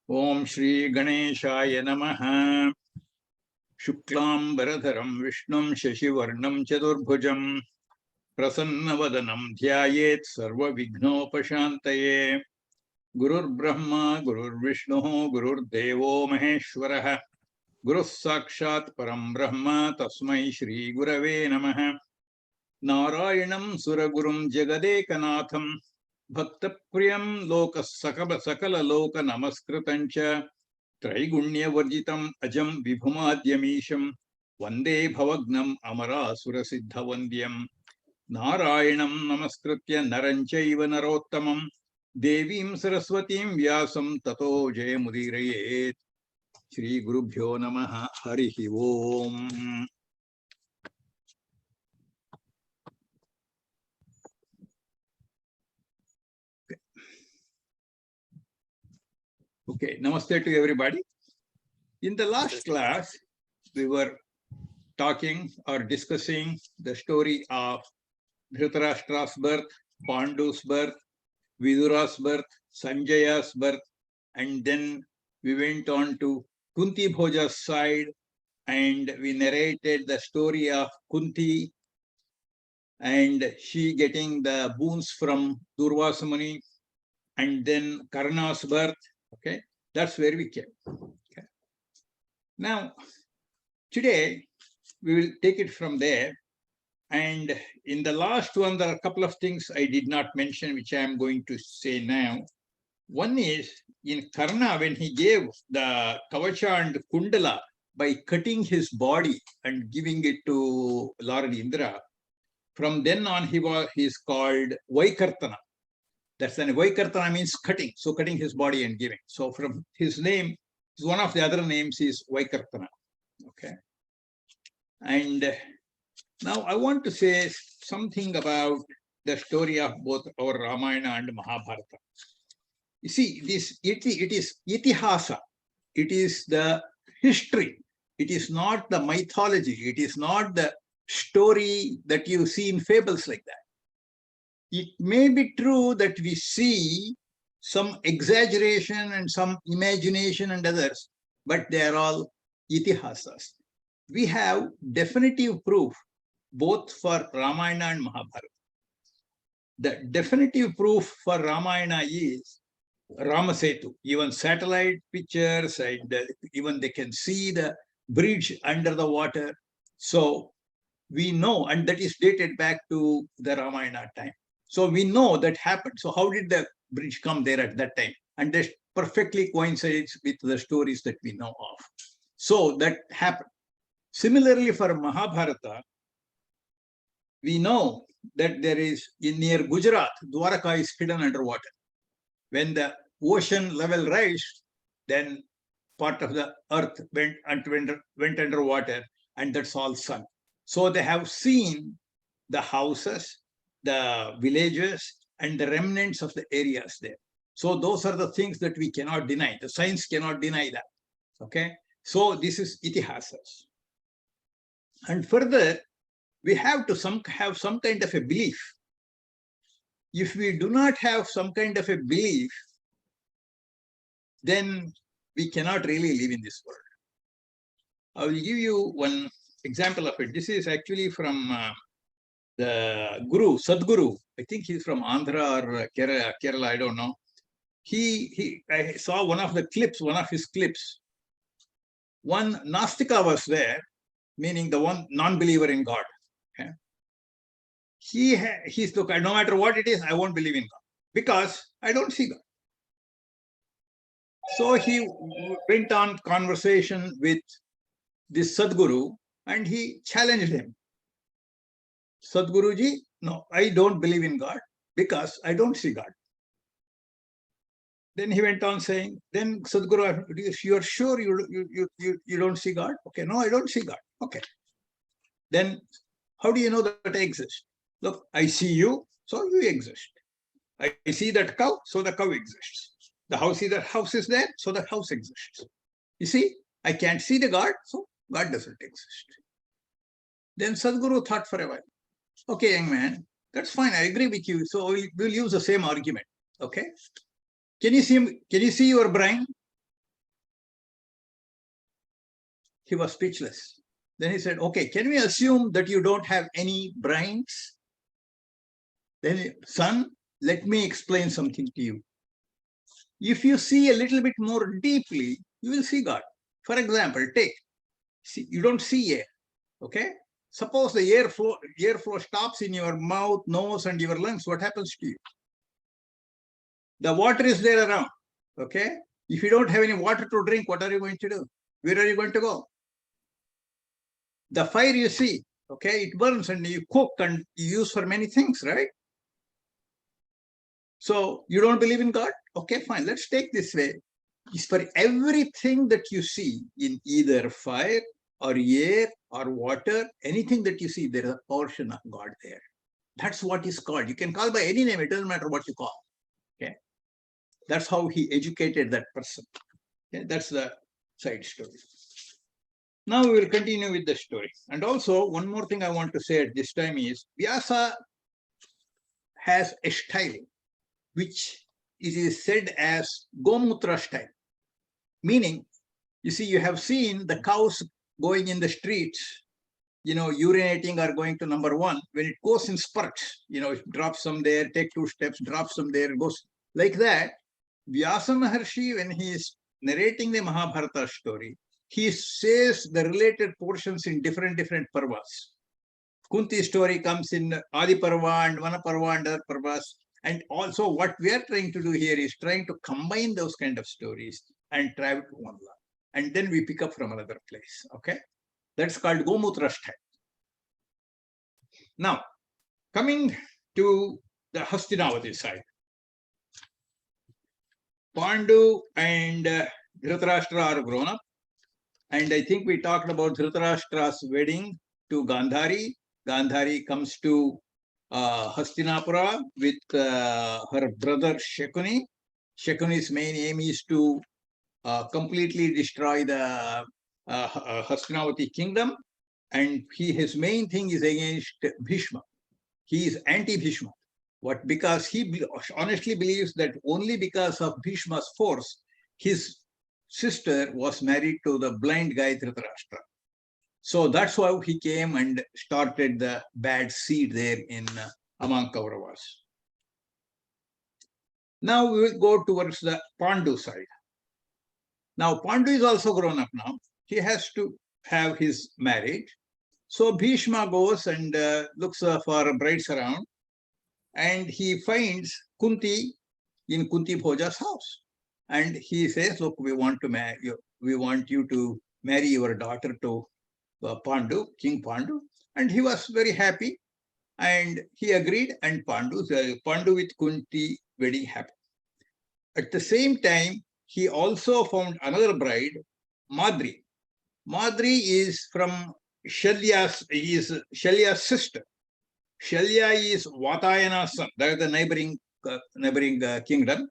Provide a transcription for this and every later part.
Om Shri Ganeshaya Namaha. Shuklam Bharadharam Vishnum Shashivarnam Chadurbhujam Prasannavadanam Dhyayet Sarva Vighnopashantaye. Gurur Brahma, Gurur Vishnu, Gurur Devo Maheshwaraha. Guru Sakshat Param Brahma Tasmai Shri Gurave Namaha. Narayanam Suragurum Jagadekanatham Bhakta Priyam Loka Sakala Loka Namaskritancha Traigunya Varjitam Ajam Vibhumadhyamisham Vande Bhavagnam Amara Surasiddha Vandyam Narayanam Namaskritya Naranchaiva Narottamam Devim Saraswatim Vyasam Tato Jayamudiraye. Shri Gurubhyo Namaha. Harihi Om. Okay, namaste to everybody. In the last class, we were talking or discussing the story of Dhritarashtra's birth, Pandu's birth, Vidura's birth, Sanjaya's birth, and then we went on to Kunti Bhoja's side and we narrated the story of Kunti and she getting the boons from Durvasa Muni, and then Karna's birth. Okay, that's where we came. Okay. Now, today we will take it from there. And in the last one, there are a couple of things I did not mention, which I am going to say now. One is in Karna, when he gave the Kavacha and Kundala by cutting his body and giving it to Lord Indra, from then on he is called Vaikartana. That's an Vaikartana means cutting. So cutting his body and giving. So from his name, one of the other names is Vaikartana. Okay. And now I want to say something about the story of both our Ramayana and Mahabharata. You see, it is itihasa. It is the history. It is not the mythology. It is not the story that you see in fables like that. It may be true that we see some exaggeration and some imagination and others, but they are all itihasas. We have definitive proof both for Ramayana and Mahabharata. The definitive proof for Ramayana is Ramasetu. Even satellite pictures, and even they can see the bridge under the water. So we know, and that is dated back to the Ramayana time. So we know that happened. So how did the bridge come there at that time? And this perfectly coincides with the stories that we know of. So that happened. Similarly, for Mahabharata, we know that there is near Gujarat, Dwaraka is hidden underwater. When the ocean level raised, then part of the earth went underwater, and that's all sunk. So they have seen the houses, the villages, and the remnants of the areas there. So those are the things that we cannot deny. The science cannot deny that. Okay. So this is itihasas. And further, we have to have some kind of a belief. If we do not have some kind of a belief, then we cannot really live in this world. I will give you one example of it. This is actually from the Guru, Sadguru. I think he's from Andhra or Kerala, I don't know. I saw one of his clips. One Nastika was there, meaning the one non-believer in God. Okay? He's look, no matter what it is, I won't believe in God because I don't see God. So he went on conversation with this Sadguru and he challenged him. Sadguruji, no, I don't believe in God because I don't see God. Then he went on saying, then Sadguru, you are sure you don't see God? Okay, no, I don't see God. Okay. Then how do you know that I exist? Look, I see you, so you exist. I see that cow, so the cow exists. The house is there, so the house exists. You see, I can't see the God, so God doesn't exist. Then Sadguru thought for a while. Okay, young man, that's fine. I agree with you. So we'll use the same argument. Okay. Can you see your brain? He was speechless. Then he said, okay, can we assume that you don't have any brains? Then, son, let me explain something to you. If you see a little bit more deeply, you will see God. For example, see, you don't see air, okay? Suppose the airflow stops in your mouth, nose, and your lungs, what happens to you? The water is there around, okay? If you don't have any water to drink, what are you going to do? Where are you going to go? The fire you see, okay, it burns and you cook and you use for many things, right? So you don't believe in God? Okay, fine, let's take this way. It's for everything that you see in either fire or air or water, anything that you see, there is a portion of God there. That's what is called. You can call by any name, it doesn't matter what you call. Okay. That's how he educated that person. Okay? That's the side story. Now we will continue with the story. And also, one more thing I want to say at this time is, Vyasa has a style which it is said as Gomutra style. Meaning, you see, you have seen the cows going in the streets, urinating or going to number one. When it goes in spurts, it drops some there, take 2 steps, drops some there, goes like that. Vyasa Maharshi, when he is narrating the Mahabharata story, he says the related portions in different parvas. Kunti story comes in Adi Parva and Vana Parva and other parvas. And also what we are trying to do here is trying to combine those kind of stories and travel to one love. And then we pick up from another place, okay? That's called Gomutra style. Now, coming to the Hastinavati side. Pandu and Dhritarashtra are grown up. And I think we talked about Dhritarashtra's wedding to Gandhari. Gandhari comes to Hastinapura with her brother Shakuni. Shakuni's main aim is to completely destroy the Hastinavati kingdom. And his main thing is against Bhishma. He is anti-Bhishma. Because he honestly believes that only because of Bhishma's force, his sister was married to the blind guy Dhritarashtra. So that's why he came and started the bad seed there in among Kauravas. Now we will go towards the Pandu side. Now Pandu is also grown up now. He has to have his marriage. So Bhishma goes and looks for brides around. And he finds Kunti in Kunti Bhoja's house. And he says, look, we want you to marry your daughter to Pandu, King Pandu. And he was very happy. And he agreed, and Pandu with Kunti wedding happened. At the same time, he also found another bride, Madri. Madri is from Shalya's sister. Shalya is Vatayana's son. That is the neighboring kingdom.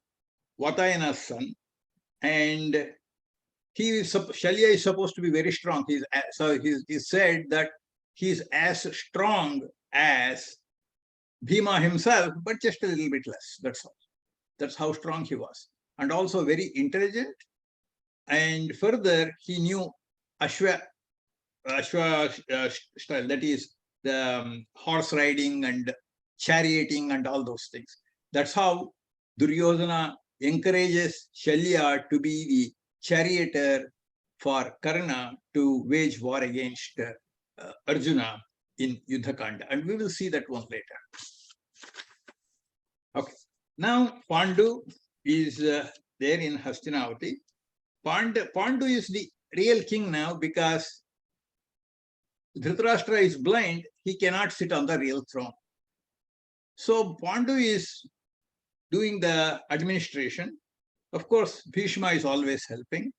Vatayana's son. And Shalya is supposed to be very strong. He said that he's as strong as Bhima himself, but just a little bit less. That's all. That's how strong he was. And also very intelligent. And further, he knew Ashwa style, that is the horse riding and charioting and all those things. That's how Duryodhana encourages Shalya to be the charioteer for Karna to wage war against Arjuna in Yuddhakanda. And we will see that one later. Okay. Now Pandu is there in Hastinavati. Pandu is the real king now because Dhritarashtra is blind. He cannot sit on the real throne. So Pandu is doing the administration. Of course, Bhishma is always helping.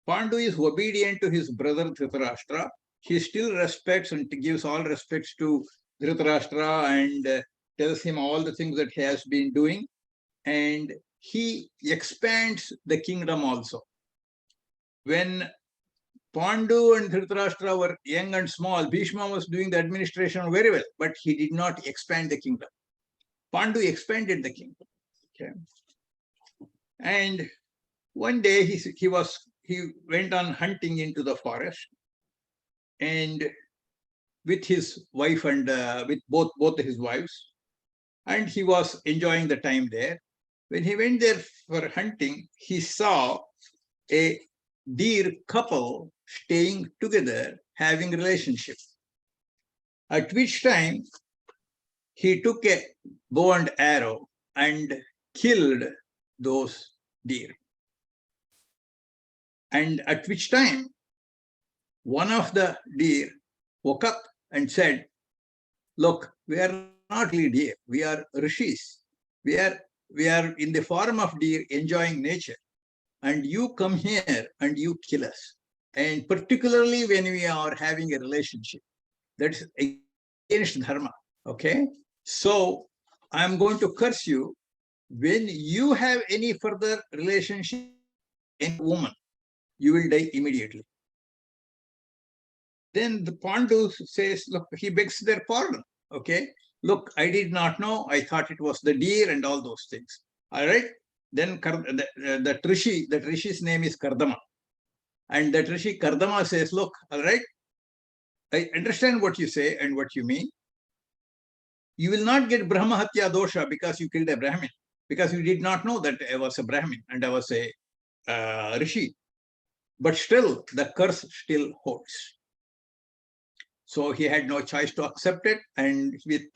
Pandu is obedient to his brother Dhritarashtra. He still respects and gives all respects to Dhritarashtra and tells him all the things that he has been doing. And he expands the kingdom also. When Pandu and Dhritarashtra were young and small, Bhishma was doing the administration very well, but he did not expand the kingdom. Pandu expanded the kingdom. Okay. And one day he went on hunting into the forest, and with his wife and with both his wives, and he was enjoying the time there. When he went there for hunting, he saw a deer couple staying together, having relationship. At which time he took a bow and arrow and killed those deer. And at which time one of the deer woke up and said, "Look, we are not really deer. We are rishis. We are in the form of deer enjoying nature. And you come here and you kill us. And particularly when we are having a relationship, that's against dharma. Okay? So I'm going to curse you. When you have any further relationship with any woman, you will die immediately." Then the Pandu says, look, he begs their pardon. Okay, look, I did not know. I thought it was the deer and all those things. All right. Then that Rishi's name is Kardama. And that Rishi Kardama says, look, all right, I understand what you say and what you mean. You will not get Brahmahatya dosha because you killed a Brahmin, because you did not know that I was a Brahmin and I was a Rishi. But still, the curse still holds. So he had no choice to accept it, and with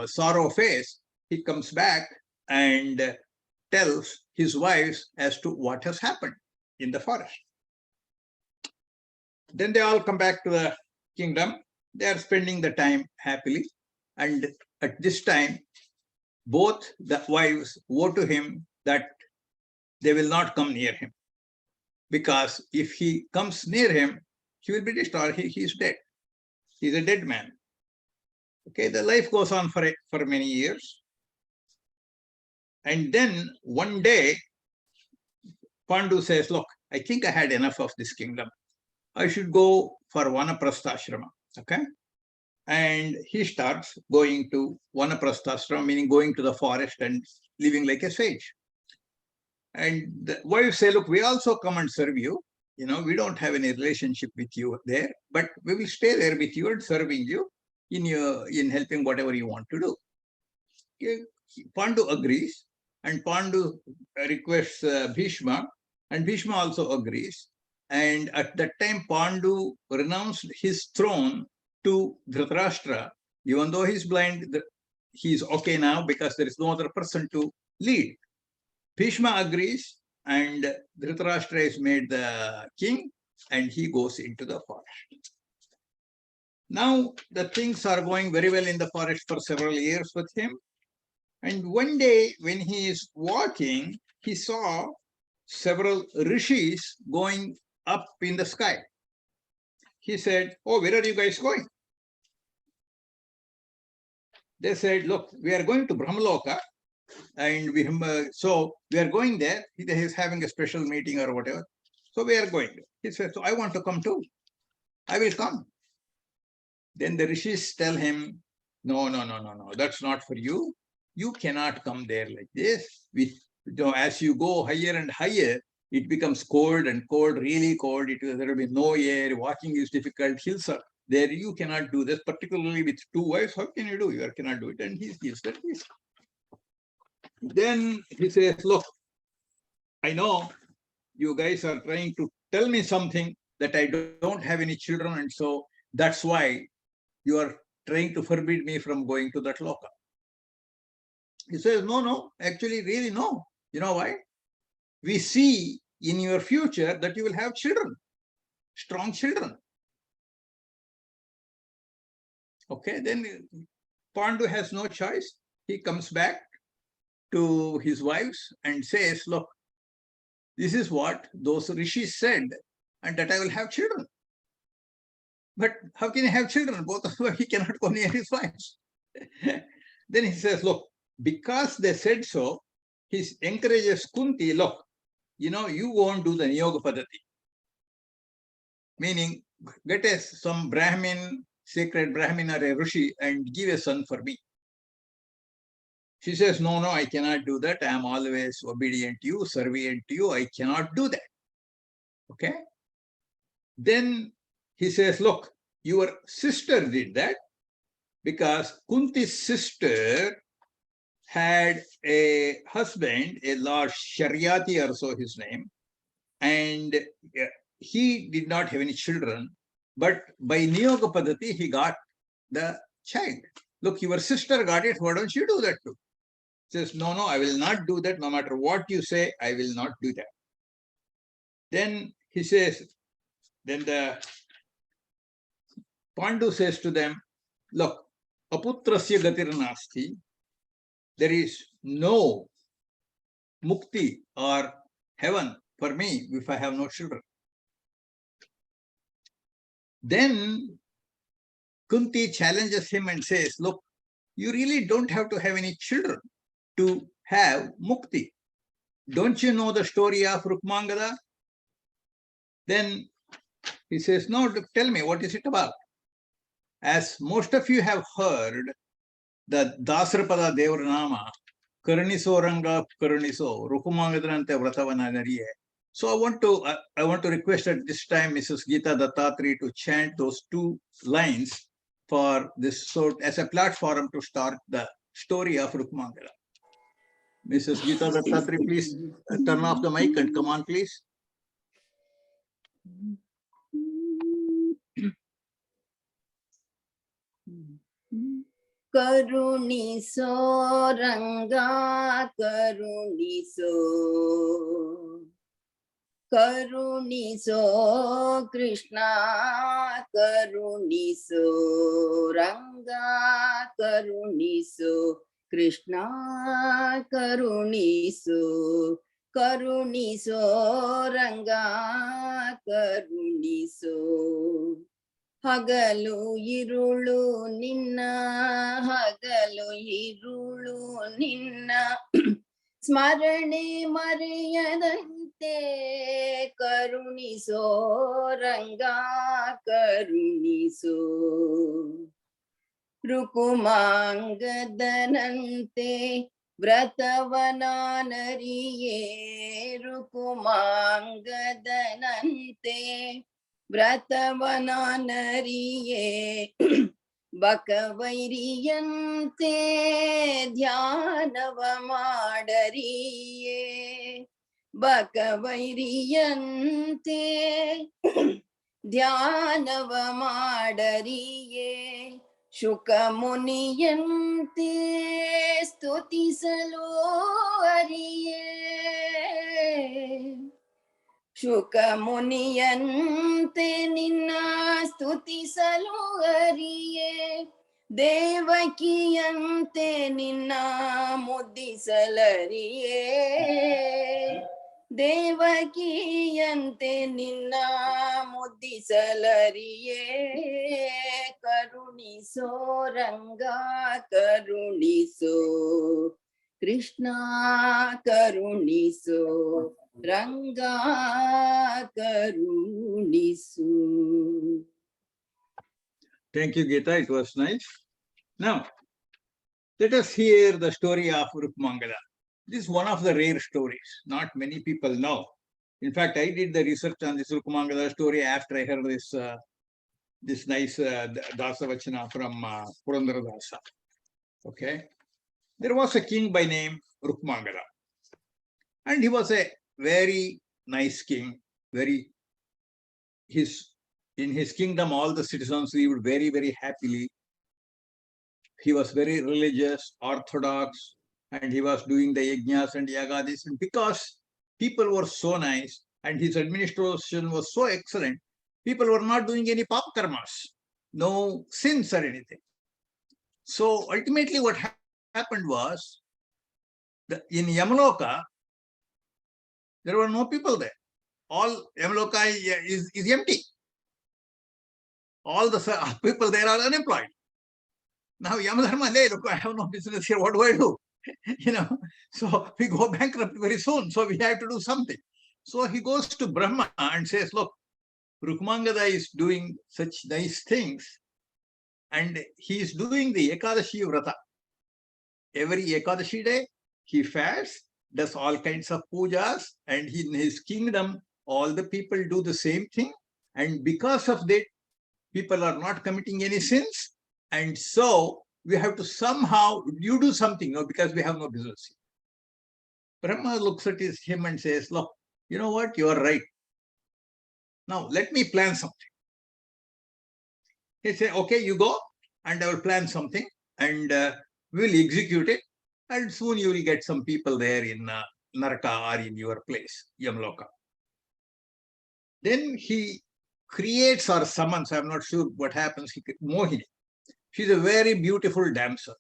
sorrow face, he comes back and tells his wives as to what has happened in the forest. Then they all come back to the kingdom. They are spending the time happily, and at this time, both the wives vow to him that they will not come near him, because if he comes near him, he will be destroyed. He is dead. He's a dead man. Okay, the life goes on for many years. And then one day, Pandu says, look, I think I had enough of this kingdom. I should go for Vanaprastha-ashrama. Okay? And he starts going to Vanaprastha-ashrama, meaning going to the forest and living like a sage. And the wives say, look, we also come and serve you. You know, we don't have any relationship with you there, but we will stay there with you and serving you in helping whatever you want to do. Okay. Pandu agrees, and Pandu requests Bhishma, and Bhishma also agrees. And at that time, Pandu renounced his throne to Dhritarashtra. Even though he's blind, he's okay now because there is no other person to lead. Bhishma agrees, and Dhritarashtra is made the king, and he goes into the forest. Now, the things are going very well in the forest for several years with him. And one day, when he is walking, he saw several rishis going up in the sky. He said, "Oh, where are you guys going?" They said, "Look, we are going to Brahmaloka, and we are going there. He is having a special meeting or whatever. So we are going." He said, "So I want to come too. I will come." Then the rishis tell him, "No, that's not for you. You cannot come there like this. As you go higher and higher, it becomes cold and cold, really cold. There will be no air. Walking is difficult. Hills are there. You cannot do this, particularly with two wives. How can you do? You cannot do it." And he gives that peace. Then he says, "Look, I know you guys are trying to tell me something that I don't have any children, and so that's why you are trying to forbid me from going to that loka." He says, no, actually, really, no. You know why? We see in your future that you will have children, strong children. Okay, then Pandu has no choice. He comes back to his wives and says, "Look, this is what those rishis said, and that I will have children. But how can he have children? Both of them, he cannot go near his wives." Then he says, "Look, because they said so," he encourages Kunti, "Look, you won't do the Niyoga Padati. Meaning, get some Brahmin, sacred Brahmin or a Rishi, and give a son for me." She says, no, no, I cannot do that. I am always obedient to you, servient to you. I cannot do that. Okay. Then he says, look, your sister did that because Kunti's sister had a husband, a Lord Sharyati or so his name, and he did not have any children, but by Niyoga Padati, he got the child. Look, your sister got it, why don't you do that too? Says, no, no, I will not do that. No matter what you say, I will not do that. Then he says, then the Pandu says to them, look, aputrasya gatir nasti, there is no mukti or heaven for me if I have no children. Then Kunti challenges him and says, look, you really don't have to have any children to have mukti. Don't you know the story of Rukmangada? Then he says, no, tell me, what is it about? As most of you have heard, the Dasrapada Devranama, Karaniso Ranga Karaniso, Rukumangadraante Vratavanagariye. So I want to request at this time Mrs. Geeta Dattatri to chant those 2 lines for this sort as a platform to start the story of Rukmangala. Mrs. Geeta Dattatri, please turn off the mic and come on, please. Karuniso Ranga Karuniso Karuniso Krishna Karuniso Ranga Karuniso Krishna Karuniso Karuniso Ranga Karuniso ಹಗಲು ಇರುಳು ನಿನ್ನ ಹಗಲು ಇರುಳು ನಿನ್ನ ಸ್ಮರಣೆ ಮರೆಯದಂತೆ ಕರುಣಿಸೋ ರಂಗ ಕರುಣಿಸೋ ರುಕುಮಾಂಗದನಂತೆ ವ್ರತವನಾನರಿಯೇ ರುಕುಮಾಂಗದನಂತೆ ವ್ರತವನಾನರಿಯೇ ಬಕವೈರಿಯಂತೆ ಧ್ಯಾನವ ಮಾಡರಿಯೇ ಬಕವೈರಿಯಂತೆ ಧ್ಯಾನವ ಮಾಡರಿಯೇ ಶುಕ ಮುನಿಯಂತೆ ಸ್ತುತಿಸಲು ಅರಿಯೇ ಶುಕ ಮುನಿಯಂತೆ ನಿನ್ನ ಸ್ತುತಿಸಲು ಅರಿಯೇ ದೇವಕಿಯಂತೆ ನಿನ್ನ ಮುದ್ದಿಸಲರಿಯೇ ದೇವಕಿಯಂತೆ ನಿನ್ನ ಮುದ್ದಿಸಲರಿಯೇ ಕರುಣಿಸೋ ರಂಗ ಕರುಣಿಸೋ ಕೃಷ್ಣ ಕರುಣಿಸೋ ರಂಗ ಕರುಣಿಸು. Thank you, Geeta. It was nice. Now, let us hear the story of Rukmangala. This is one of the rare stories. Not many people know. In fact, I did the research on this Rukmangala story after I heard this nice Dasavachana from Purandaradasa. Okay. There was a king by name Rukmangala. And he was a very nice king. In his kingdom, all the citizens lived very, very happily. He was very religious, orthodox, and he was doing the yajnas and yagadis. And because people were so nice and his administration was so excellent, people were not doing any papa karmas, no sins or anything. So ultimately what happened was, in Yamaloka, there were no people there. All Yamaloka is empty. All the people there are unemployed. Now Yamadharma, look, I have no business here. What do I do? So we go bankrupt very soon. So we have to do something. So he goes to Brahma and says, look, Rukmangada is doing such nice things. And he is doing the Ekadashi Vrata. every Ekadashi day, he fasts, does all kinds of pujas, and in his kingdom, all the people do the same thing. And because of that, people are not committing any sins. And so we have to somehow, you do something, because we have no business. Brahma looks at him and says, look, you know what? You are right. Now, let me plan something. He said, okay, you go, and I will plan something, and we'll execute it. And soon you will get some people there in Naraka or in your place, Yamloka. Then he creates or summons, I'm not sure what happens, Mohini. She's a very beautiful damsel.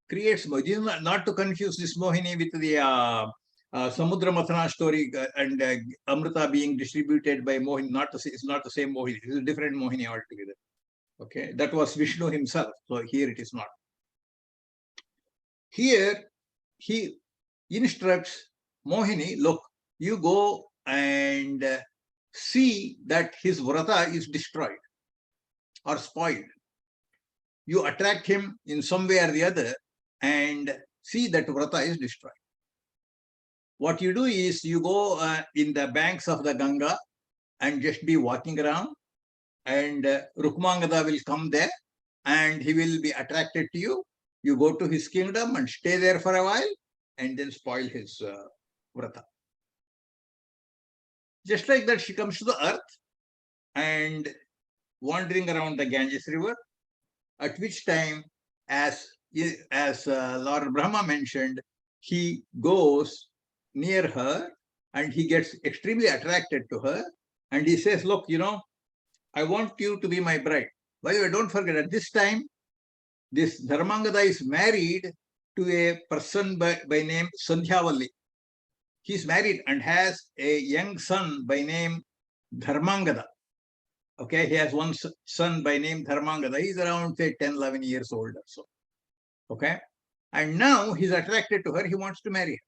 Creates Mohini, not to confuse this Mohini with the Samudra Mathana story and Amrita being distributed by Mohini. It's not the same Mohini. It's a different Mohini altogether. Okay, that was Vishnu himself. So here it is not. Here he instructs Mohini, look, you go and see that his vrata is destroyed or spoiled. You attract him in some way or the other and see that vrata is destroyed. What you do is you go in the banks of the Ganga and just be walking around, and Rukmangada will come there and he will be attracted to you. You go to his kingdom and stay there for a while and then spoil his vrata. Just like that, she comes to the earth and wandering around the Ganges river, at which time, as Lord Brahma mentioned, he goes near her and he gets extremely attracted to her. And he says, look, I want you to be my bride. By the way, don't forget, at this time, this Dharmangada is married to a person by name Sandhyavalli. He's married and has a young son by name Dharmangada. Okay, he has one son by name Dharmangada. He's around, say, 10, 11 years old or so. Okay, and now he's attracted to her. He wants to marry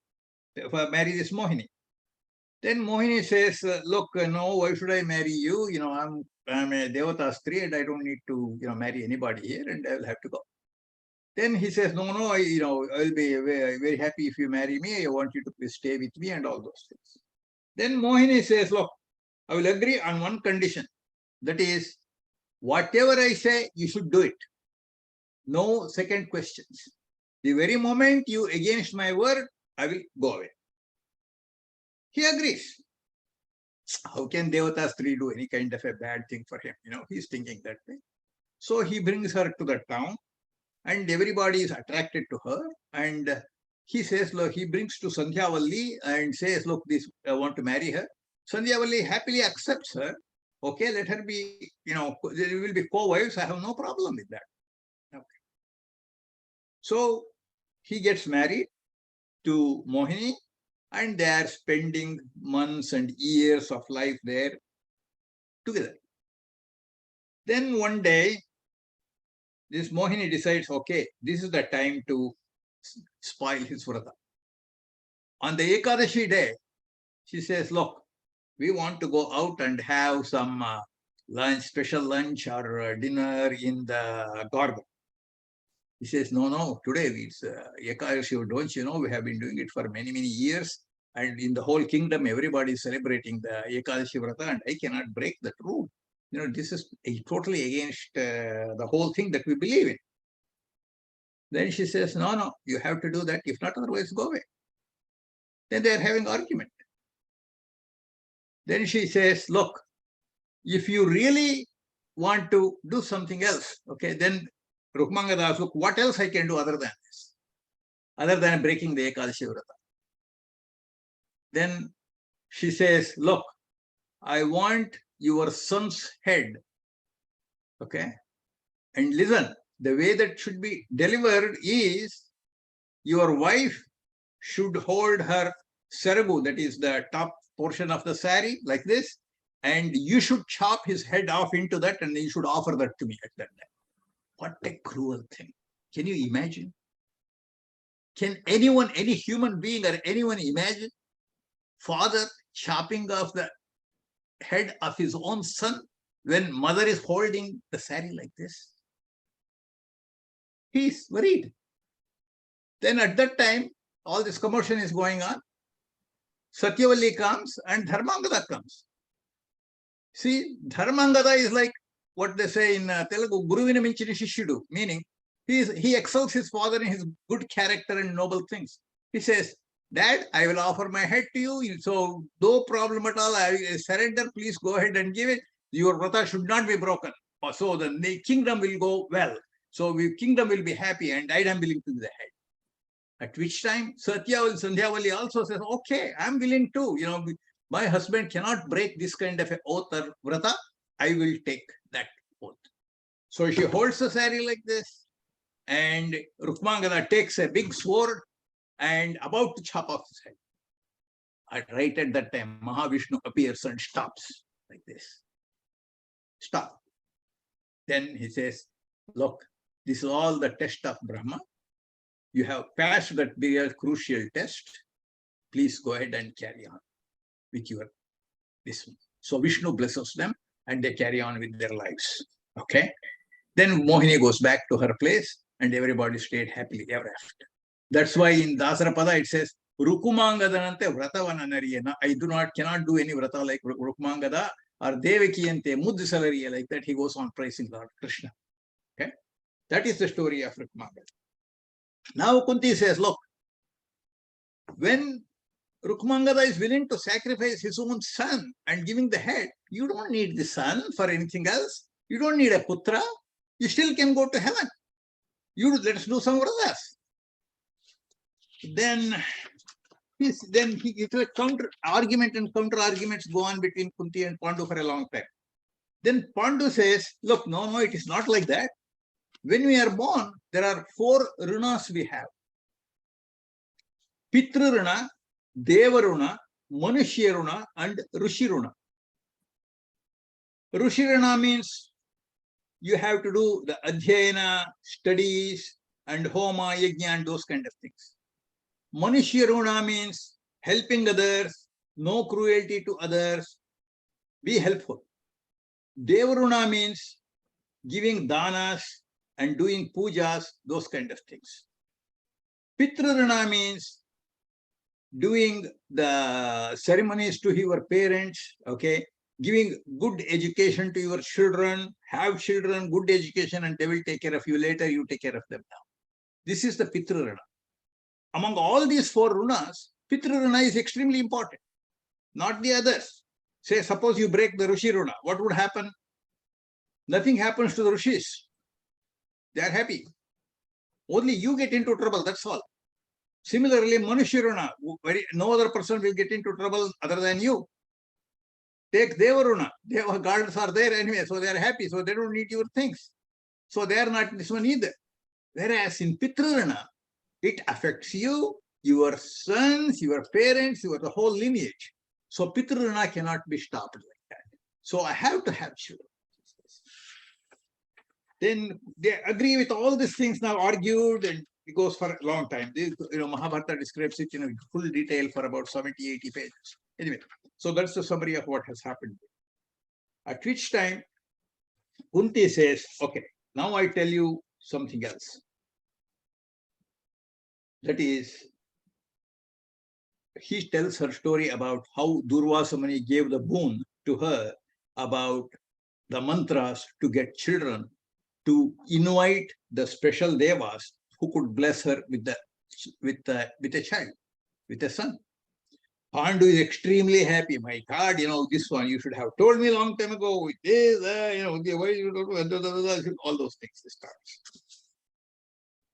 her, marry this Mohini. Then Mohini says, look, no, why should I marry you? I'm a Devata Stri and I don't need to, marry anybody here, and I will have to go. Then he says, no, I'll be very, very happy if you marry me. I want you to stay with me and all those things. Then Mohini says, look, I will agree on one condition. That is, whatever I say, you should do it. No second questions. The very moment you against my word, I will go away. He agrees. How can Devata Stri do any kind of a bad thing for him? He's thinking that way. So he brings her to the town and everybody is attracted to her. And he says, look, he brings to Sandhyavalli and says, look, I want to marry her. Sandhyavalli happily accepts her. Okay, let her be, there will be co-wives. I have no problem with that. Okay. So he gets married to Mohini and they are spending months and years of life there together. Then one day, this Mohini decides, okay, this is the time to spoil his vrata. On the Ekadashi day, she says, look, we want to go out and have some special lunch or dinner in the garden. He says, no, today it's Ekadashi, don't you know, we have been doing it for many, many years. And in the whole kingdom, everybody is celebrating the Ekadashi Vrata and I cannot break that rule. This is totally against the whole thing that we believe in. Then she says, no, you have to do that. If not, otherwise go away. Then they are having argument. Then she says, look, if you really want to do something else, okay, then Rukmangada asks, look, what else I can do other than this? Other than breaking the Ekadashi Vrata. Then she says, look, I want your son's head. Okay. And listen, the way that should be delivered is your wife should hold her saragu, that is the top portion of the sari, like this, and you should chop his head off into that and you should offer that to me at that time. What a cruel thing. Can you imagine? Can anyone, any human being or anyone imagine father chopping off the head of his own son when mother is holding the sari like this? He is worried. Then at that time, all this commotion is going on. Satyavalli comes and Dharmangada comes. See, Dharmangada is like what they say in Telugu, Guruvina Minchini Shishyudu, meaning he excels his father in his good character and noble things. He says, Dad, I will offer my head to you. So no problem at all. I surrender. Please go ahead and give it. Your vrata should not be broken. So the kingdom will go well. So kingdom will be happy, and I am willing to be the head. At which time Sandhyavalli also says, okay, I'm willing to. My husband cannot break this kind of an oath or vrata. I will take that oath. So she holds the saree like this, and Rukmangada takes a big sword and about to chop off his head. Right at that time, Mahavishnu appears and stops like this. Stop. Then he says, look, this is all the test of Brahma. You have passed that very crucial test. Please go ahead and carry on with this one. So Vishnu blesses them and they carry on with their lives. Okay. Then Mohini goes back to her place and everybody stayed happily ever after. That's why in Dasarapada it says, Rukumangadanante vratavana nariyana. I cannot do any vrata like Rukumangada or Devakiyante Muddisalariya, like that. He goes on praising Lord Krishna. Okay. That is the story of Rukumangada. Now Kunti says, look, when Rukumangada is willing to sacrifice his own son and giving the head, you don't need the son for anything else. You don't need a putra. You still can go to heaven. Let us do some vratas. Then counter argument and counter arguments go on between Kunti and Pandu for a long time. Then Pandu says, look, no, it is not like that. When we are born, there are 4 runas we have. Pitru runa, Deva runa, Manushya runa, and Rushi runa. Rushi runa means you have to do the adhyayana, studies, and homa, yajna, and those kind of things. Manushya runa means helping others, no cruelty to others, be helpful. Deva runa means giving danas and doing pujas, those kind of things. Pitru runa means doing the ceremonies to your parents, okay, giving good education to your children, have children, good education, and they will take care of you later, you take care of them now. This is the Pitru runa. Among all these 4 runas, Pitru runa is extremely important, not the others. Say, suppose you break the Rushi runa, what would happen? Nothing happens to the Rishis. They are happy. Only you get into trouble, that's all. Similarly, Manushya runa, no other person will get into trouble other than you. Take Deva runa. Deva gods are there anyway, so they are happy, so they don't need your things. So they are not this one either. Whereas in Pitru runa, it affects you, your sons, your parents, the whole lineage. So Pitru runa cannot be stopped like that. So I have to have children. Then they agree with all these things, now argued, and it goes for a long time. Mahabharata describes it in full detail for about 70, 80 pages. Anyway, so that's the summary of what has happened. At which time, Kunti says, okay, now I tell you something else. That is, he tells her story about how Durvasa Muni gave the boon to her about the mantras to get children, to invite the special devas who could bless her with a child, with a son. Pandu is extremely happy. My God, this one you should have told me a long time ago. With this, why you don't do all those things starts.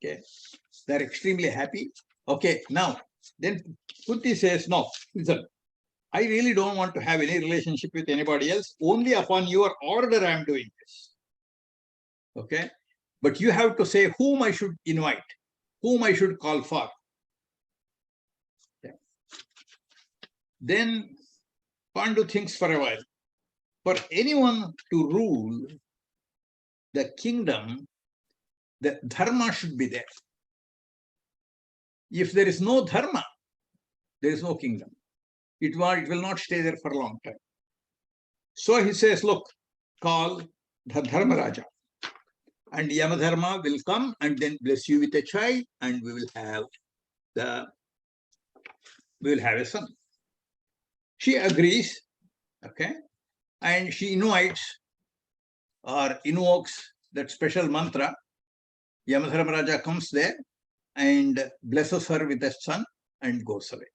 Okay, they're extremely happy. Okay, now then Kunti says, no, listen, I really don't want to have any relationship with anybody else. Only upon your order I am doing this. Okay, but you have to say whom I should invite, whom I should call for. Okay. Then Pandu thinks for a while. For anyone to rule the kingdom, the dharma should be there. If there is no dharma, there is no kingdom. It will not stay there for a long time. So he says, look, call the Dharma Raja. and Yamadharma will come and then bless you with a child, and we will have a son. She agrees, okay, and she invites or invokes that special mantra. Yamadharma Raja comes there and blesses her with a son and goes away.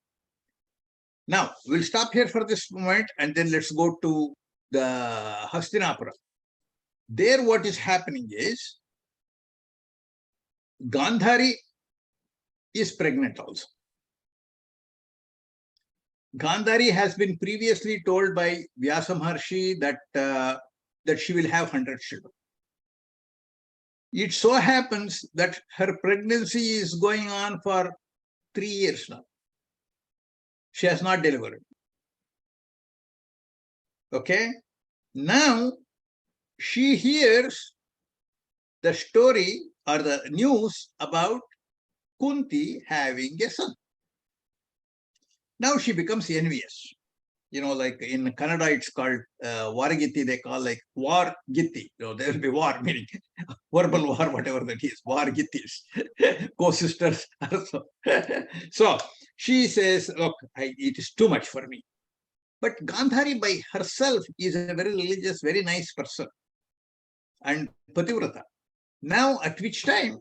Now, we'll stop here for this moment and then let's go to the Hastinapura. There, what is happening is Gandhari is pregnant also. Gandhari has been previously told by Vyasa Maharshi that she will have 100 children. It so happens that her pregnancy is going on for 3 years now. She has not delivered. Okay? Now, she hears the story or the news about Kunti having a son. Now she becomes envious. Like in Kannada, it's called Varagiti, they call like War Gitti. There will be war, meaning verbal war, whatever that is, War Gittis, co-sisters. So she says, look, it is too much for me. But Gandhari by herself is a very religious, very nice person. And Pativrata. Now, at which time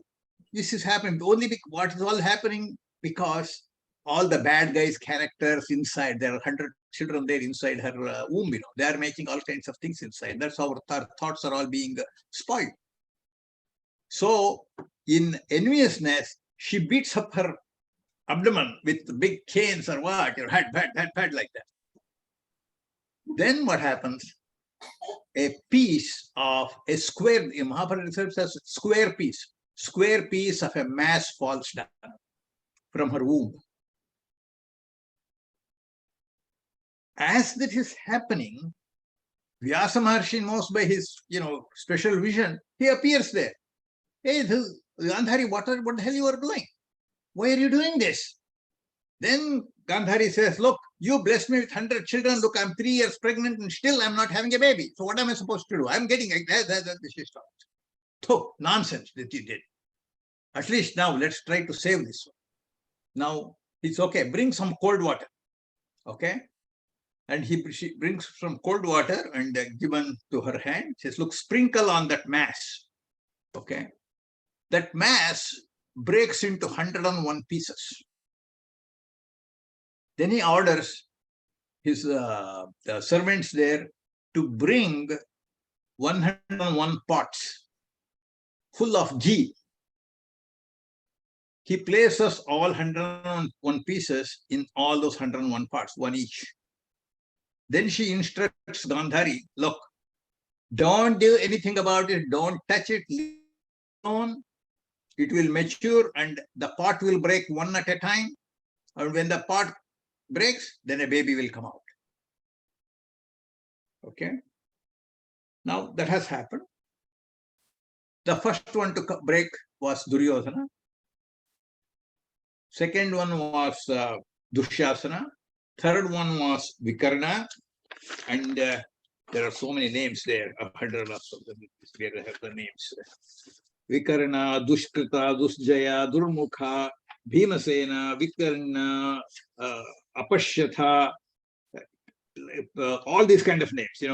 this is happening? Only what is all happening because all the bad guys' characters inside, there are 100 children there inside her womb, they are making all kinds of things inside. That's how our thoughts are all being spoiled. So, in enviousness, she beats up her abdomen with big canes or what, your head, like that. Then what happens? A piece of a square, in Mahabharata itself says square piece of a mass falls down from her womb. As that is happening, Vyasa Maharshi knows by his, special vision, he appears there. Hey, Gandhari, what the hell you are doing? Why are you doing this? Then Gandhari says, look, you blessed me with 100 children. Look, I'm 3 years pregnant and still I'm not having a baby. So what am I supposed to do? I'm getting like that. So nonsense that you did. At least now let's try to save this one. Now it's okay. Bring some cold water. Okay. And she brings some cold water and given to her hand. Says, look, sprinkle on that mass. Okay. That mass breaks into 101 pieces. Then he orders his the servants there to bring 101 pots full of ghee. He places all 101 pieces in all those 101 pots, one each. Then she instructs Gandhari, look, don't do anything about it, don't touch it, leave it alone. It will mature and the pot will break one at a time. And when the pot breaks, then a baby will come out. Okay. Now that has happened. The first one to break was Duryodhana. Second one was Dushyasana. Third one was Vikarna. And there are so many names there. 100 of them. We have the names. Vikarna, Dushkrita, Dusjaya, Durmukha, Bhimasena, Vikarna, Apashyatha, all these kind of names. I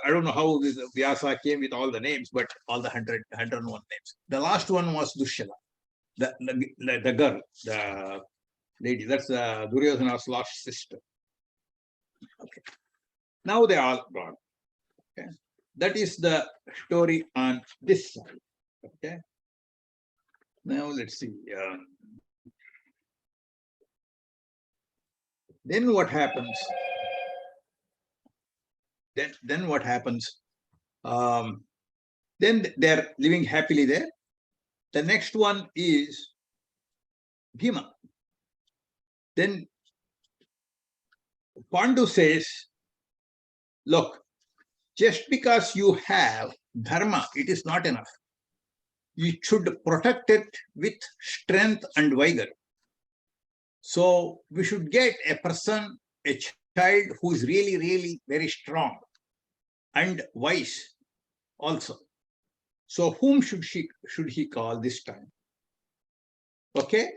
don't know how this Vyasa came with all the names, but all the 101 names. The last one was Dushyala, the girl, the lady. That's Duryodhana's lost sister. Okay. Now they are all gone. Okay. That is the story on this side. Okay. Now let's see. Then what happens? Then what happens? Then they're living happily there. The next one is Bhima. Then Pandu says, look, just because you have dharma, it is not enough. You should protect it with strength and vigor. So we should get a person, a child who is really, really very strong and wise also. So whom should he call this time? Okay,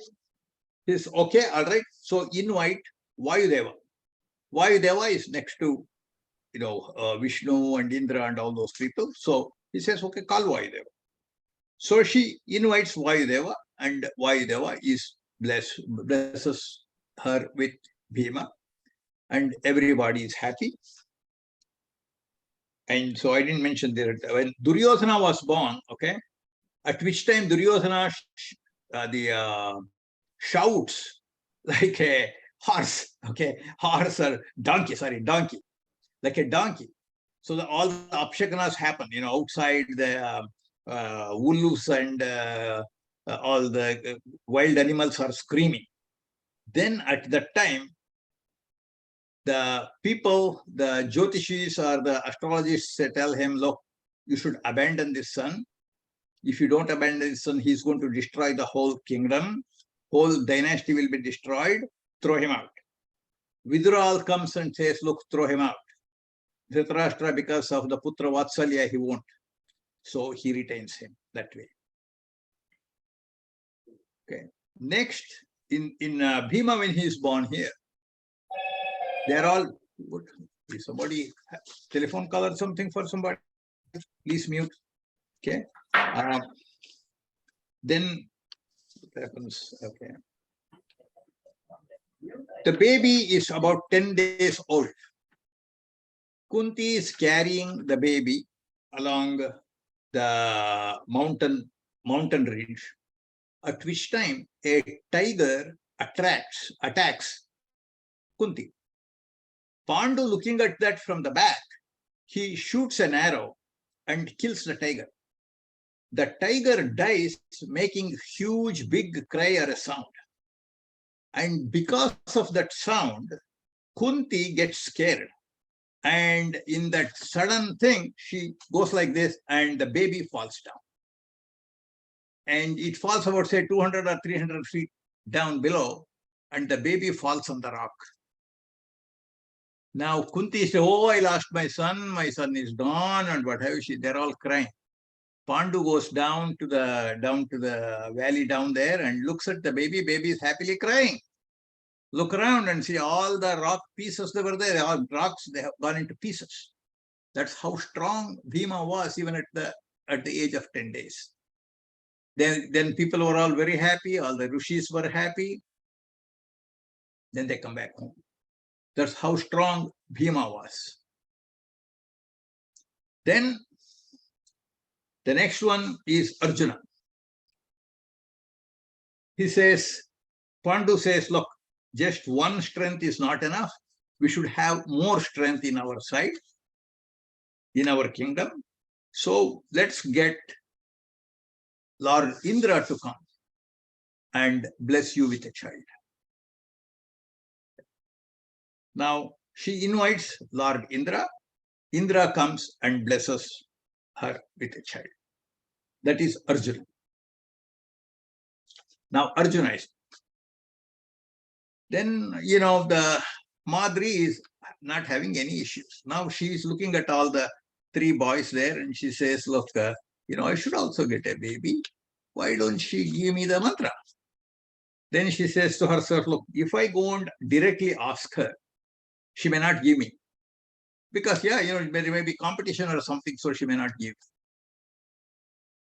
he's okay, all right. So invite Vayudeva. Vayudeva is next to Vishnu and Indra and all those people. So he says, okay, call Vayudeva. So she invites Vayudeva, and Vayudeva blesses her with Bhima, and everybody is happy. And so I didn't mention that when Duryodhana was born, okay, at which time Duryodhana shouts like a horse, okay, horse or donkey, like a donkey. So all the apshakanas happen, outside the wolves and all the wild animals are screaming. Then at that time, the people, the Jyotishis or the astrologists tell him, look, you should abandon this son. If you don't abandon this son, he's going to destroy the whole kingdom. Whole dynasty will be destroyed. Throw him out. Vidural comes and says, look, throw him out. Dhritarashtra, because of the Putra Vatsalya, he won't. So he retains him that way. Okay. Next, in Bhima, when he is born here, they're all, is somebody, telephone call or something for somebody? Please mute. Okay. Then what happens? Okay. The baby is about 10 days old. Kunti is carrying the baby along the mountain range, at which time a tiger attacks Kunti. Pandu, looking at that from the back, he shoots an arrow and kills the tiger. The tiger dies, making huge, big cry or a sound. And because of that sound, Kunti gets scared. And in that sudden thing, she goes like this, and the baby falls down. And it falls about, say, 200 or 300 feet down below, and the baby falls on the rock. Now Kunti says, oh, I lost my son is gone, and what have you, they're all crying. Pandu goes down to the valley down there and looks at the baby. Baby is happily crying. Look around and see all the rock pieces that were there. All rocks, they have gone into pieces. That's how strong Bhima was, even at the age of 10 days. Then people were all very happy. All the rishis were happy. Then they come back home. That's how strong Bhima was. Then the next one is Arjuna. He says, Pandu says, look, just one strength is not enough. We should have more strength in our side, in our kingdom. So let's get Lord Indra to come and bless you with a child. Now she invites Lord Indra. Indra comes and blesses her with a child. That is Arjuna. Now Arjuna is. Then, the Madri is not having any issues. Now she is looking at all the three boys there and she says, look, I should also get a baby. Why don't she give me the mantra? Then she says to herself, look, if I go and directly ask her, she may not give me. Because, there may be competition or something, so she may not give.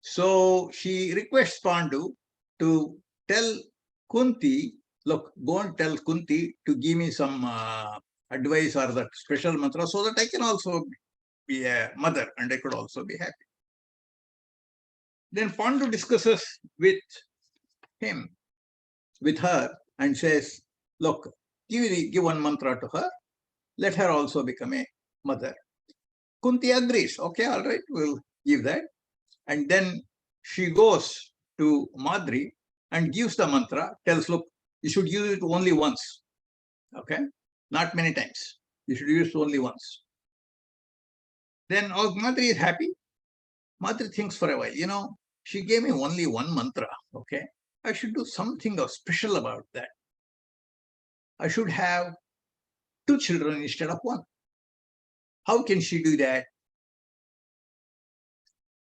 So she requests Pandu to tell Kunti, look, go and tell Kunti to give me some advice or that special mantra so that I can also be a mother and I could also be happy. Then Pandu discusses with her and says, look, give one mantra to her, let her also become a mother. Kunti agrees, okay, all right, we'll give that. And then she goes to Madri and gives the mantra, tells, look, you should use it only once, okay? Not many times. You should use it only once. Then Madri is happy. Madri thinks for a while, she gave me only one mantra, okay? I should do something special about that. I should have 2 children instead of 1. How can she do that?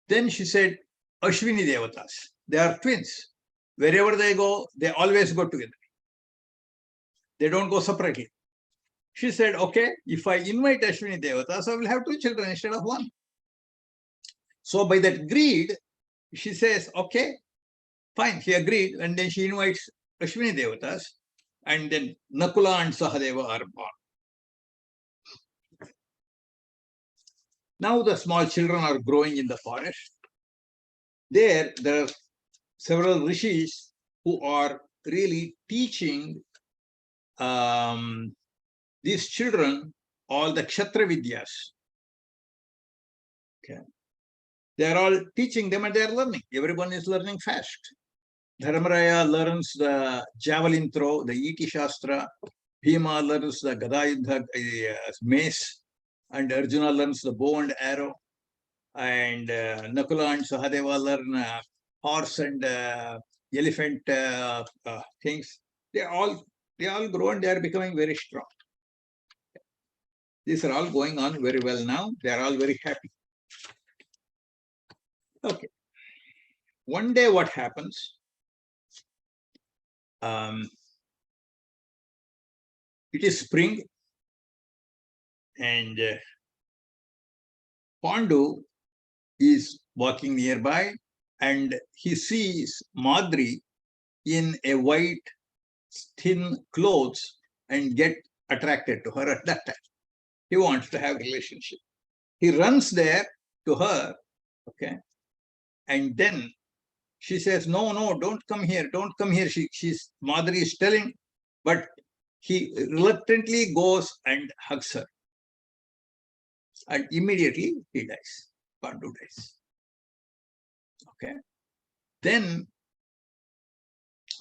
Then she said, Ashwini Devatas. They are twins. Wherever they go, they always go together. They don't go separately. She said, okay, if I invite Ashwini Devatas, I will have 2 children instead of 1. So by that greed, she says, okay, fine. She agreed. And then she invites Ashwini Devatas. And then Nakula and Sahadeva are born. Now the small children are growing in the forest. There are several rishis who are really teaching these children all the Kshatriya Vidyas. Okay. They are all teaching them and they are learning. Everyone is learning fast. Dharmaraya learns the javelin throw, the Iti Shastra. Bhima learns the Gadayuddha mace. And Arjuna learns the bow and arrow. And Nakula and Sahadeva learn horse and elephant things. They all grow and they are becoming very strong. These are all going on very well now. They are all very happy. Okay. One day what happens? It is spring and Pandu is walking nearby and he sees Madri in a white thin clothes and get attracted to her at that time. He wants to have a relationship. He runs there to her, okay, and then she says, no, don't come here, don't come here. Madri is telling, but he reluctantly goes and hugs her. And immediately he dies. Pandu dies. Okay. Then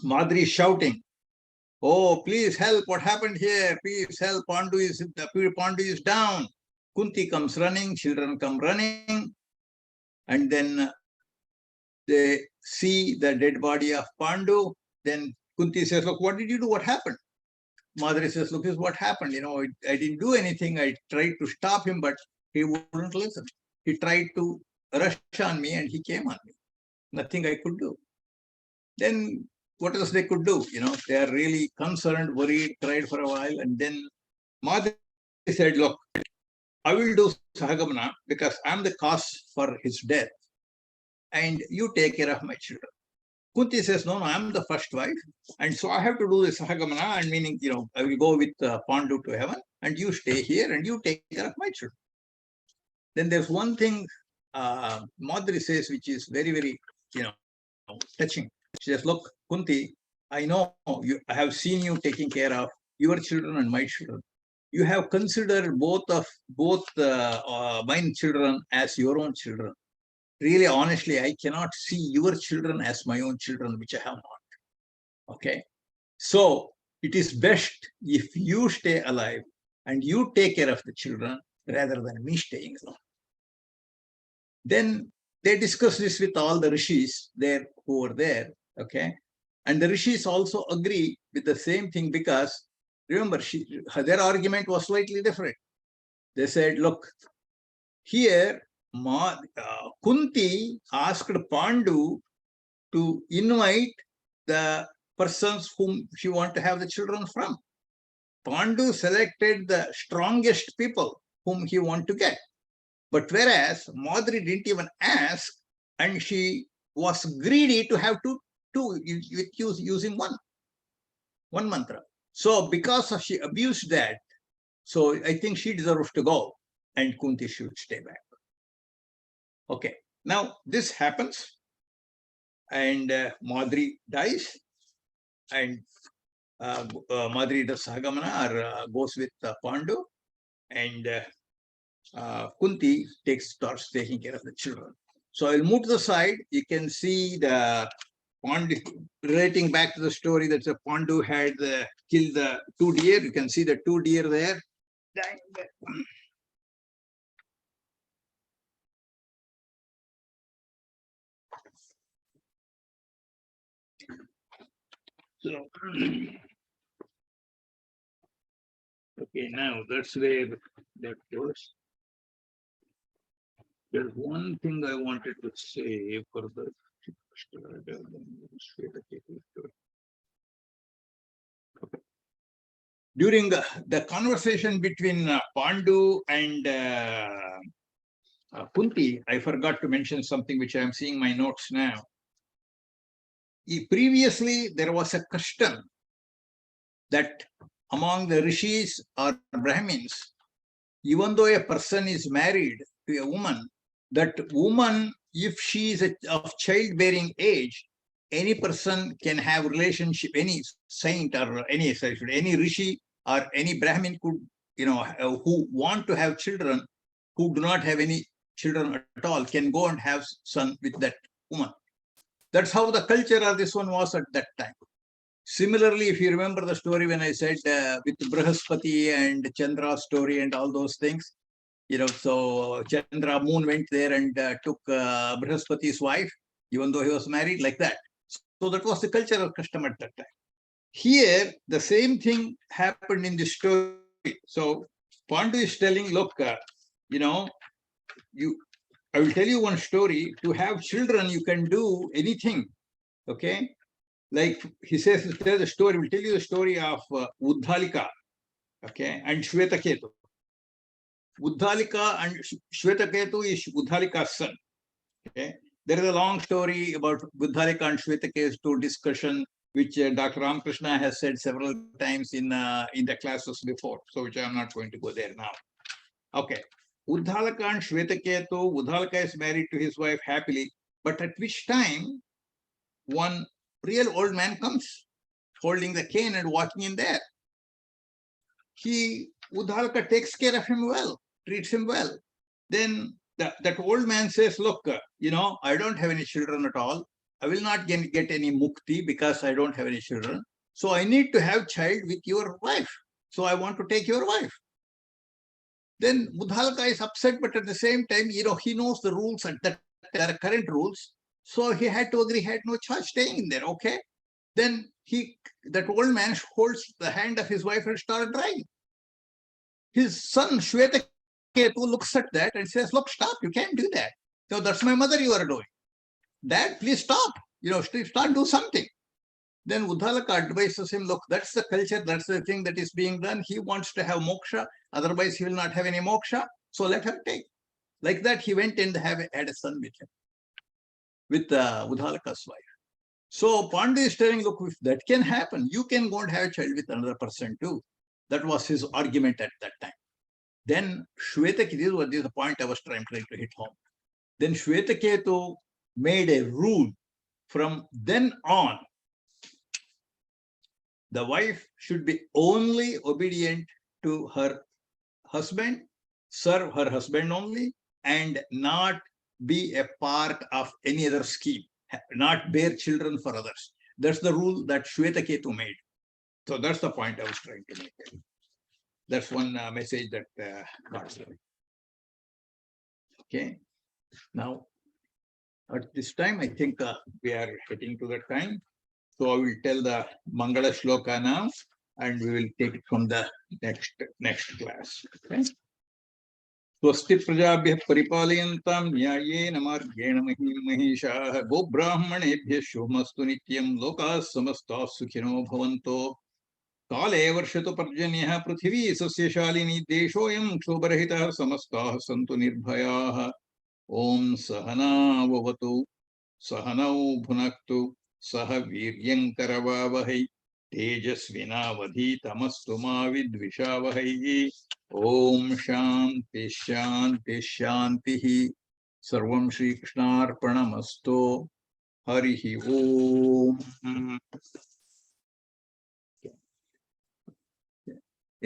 Madri is shouting, oh, please help, what happened here? Please help, Pandu is down. Kunti comes running, children come running, and then they see the dead body of Pandu. Then Kunti says, look, what did you do? What happened? Madri says, look, this is what happened. I didn't do anything. I tried to stop him, but he wouldn't listen. He tried to rush on me and he came on me. Nothing I could do. Then what else they could do? They are really concerned, worried, cried for a while. And then Madri said, look, I will do Sahagamana because I'm the cause for his death. And you take care of my children. Kunti says, no, I'm the first wife. And so I have to do the Sahagamana, and meaning, I will go with Pandu to heaven and you stay here and you take care of my children. Then there's one thing Madri says, which is very, very, touching. She says, look, Kunti, I know I have seen you taking care of your children and my children. You have considered both mine children as your own children. Really, honestly, I cannot see your children as my own children, which I have not. Okay. So it is best if you stay alive and you take care of the children rather than me staying alone. Then they discuss this with all the rishis there who were there. Okay. And the rishis also agree with the same thing because remember, their argument was slightly different. They said, look, here Kunti asked Pandu to invite the persons whom she wanted to have the children from. Pandu selected the strongest people whom he wanted to get. But whereas Madri didn't even ask, and she was greedy to have two using one mantra. So because she abused that, so I think she deserves to go and Kunti should stay back. Okay, now this happens and Madri dies and Madri does Sahagamana or goes with Pandu and Kunti starts taking care of the children. So I'll move to the side. You can see the Pandu, relating back to the story that the Pandu had killed the 2 deer. You can see the 2 deer there. So, okay, now that's where that goes. There's one thing I wanted to say for the during the conversation between Pandu and Kunti, I forgot to mention something which I am seeing my notes now. Previously, there was a custom that among the rishis or Brahmins, even though a person is married to a woman, that woman, if she is of childbearing age, any person can have relationship, any saint or any rishi or any Brahmin could, who want to have children, who do not have any children at all, can go and have son with that woman. That's how the culture of this one was at that time. Similarly, if you remember the story when I said with Brihaspati and Chandra story and all those things, so Chandra, moon went there and took Brihaspati's wife, even though he was married, like that. So that was the cultural custom at that time. Here, the same thing happened in the story. So Pandu is telling, look, I will tell you one story. To have children, you can do anything. Okay. Like he says, tell the story. We'll tell you the story of Uddhalika, okay, and Shvetaketu. Uddhalika and Shvetaketu is Uddhalika's son. Okay, there is a long story about Uddhalika and Shvetaketu discussion, which Dr. Ramakrishna has said several times in the classes before. So, which I am not going to go there now. Okay, Uddhalika and Shvetaketu. Uddhalika is married to his wife happily, but at which time one real old man comes holding the cane and walking in there. Uddhalika takes care of him well, treats him well. Then that old man says, look, I don't have any children at all. I will not get any mukti because I don't have any children. So I need to have child with your wife. So I want to take your wife. Then Uddhalika is upset, but at the same time, he knows the rules at that current rules. So he had to agree, he had no choice staying in there, okay? Then that old man holds the hand of his wife and started crying. His son, Shvetaketu, looks at that and says, look, stop, you can't do that. So that's my mother you are doing. Dad, please stop, start do something. Then Uddhalika advises him, look, that's the culture, that's the thing that is being done. He wants to have moksha, otherwise he will not have any moksha. So let him take. Like that, he went and had a son with him, with Uddhalika's wife. So Pandu is telling, look, if that can happen, you can go and have a child with another person too. That was his argument at that time. Then Shvetaketu, this is the point I was trying to hit home. Then Shvetaketu made a rule. From then on, the wife should be only obedient to her husband, serve her husband only, and not be a part of any other scheme, not bear children for others. That's the rule that Shvetaketu made. So that's the point I was trying to make. That's one message that got through. Okay. Now, at this time, I think we are heading to the time. So I will tell the Mangala Shloka now, and we will take it from the next class. Okay. स्वस्ति प्रजाभ्यः परिपालयन्तां न्याय्येन मार्गेण महिषाः गोब्राह्मणेभ्यः शुभमस्तु नित्यं लोकाः समस्ताः सुखिनो भवन्तु काले वर्षतु पर्जन्यः पृथिवी सस्यशालिनी देशोऽयं क्षोभरहितः समस्ताः सन्तु निर्भयाः ॐ सहना भवतु सहनौ भुनक्तु सह वीर्यङ्करवावहै तेजस्विनावधीतमस्तु मा विद्विषावहै ॐ शान्ति शान्ति शान्तिः सर्वं श्रीकृष्णार्पणमस्तु हरिः ॐ